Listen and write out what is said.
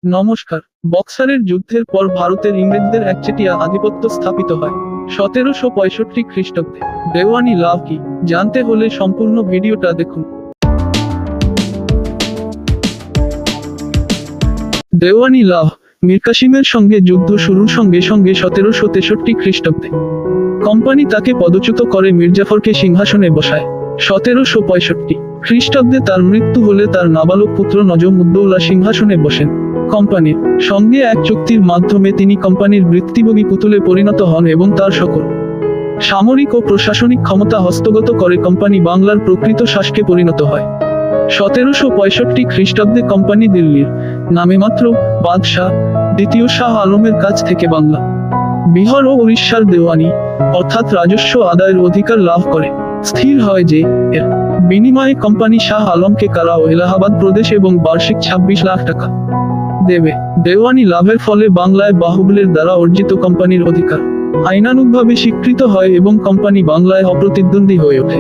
নমস্কার। বক্সারের যুদ্ধের পর ভারতের ইংরেজদের একচেটিয়া আধিপত্য স্থাপিত হয় 1765 খ্রিস্টাব্দে। দেওয়ানি লাভ কি জানতে হলে সম্পূর্ণ ভিডিওটা দেখুন। দেওয়ানি লাভ মীর কাসিমের সঙ্গে যুদ্ধ শুরুর সঙ্গে সঙ্গে 1763 খ্রিস্টাব্দে কোম্পানি তাকে পদচ্যুত করে মির্জাফরকে সিংহাসনে বসায়। 1765 খ্রিস্টাব্দে তার মৃত্যু হলে তার নাবালক পুত্র নজম উদ্দৌলা সিংহাসনে বসেন। কোম্পানির সঙ্গে এক চুক্তির মাধ্যমে তিনি কোম্পানির বৃত্তিভোগী পুতুলে পরিণত হন এবং তার সকল সামরিক ও প্রশাসনিক ক্ষমতা হস্তগত করে কোম্পানি বাংলার প্রকৃত শাসকে পরিণত হয়। 1765 খ্রিস্টাব্দে কোম্পানি দিল্লির নামে মাত্র বাদশাহ দ্বিতীয় শাহ আলমের কাছ থেকে বাংলা, বিহার ও উড়িষ্যার দেওয়ানি অর্থাৎ রাজস্ব আদায়ের অধিকার লাভ করে। স্থির হয় যে এর বিনিময়ে কোম্পানি শাহ আলমকে কারা ও এলাহাবাদ প্রদেশ এবং বার্ষিক 26 লাখ টাকা দেবে। দেওয়ানি লাভের ফলে বাংলায় বাহুবলের দ্বারা অর্জিত কোম্পানির অধিকার আইনানুগভাবে স্বীকৃত হয় এবং কোম্পানি বাংলায় অপ্রতিদ্বন্দ্বী হয়ে ওঠে।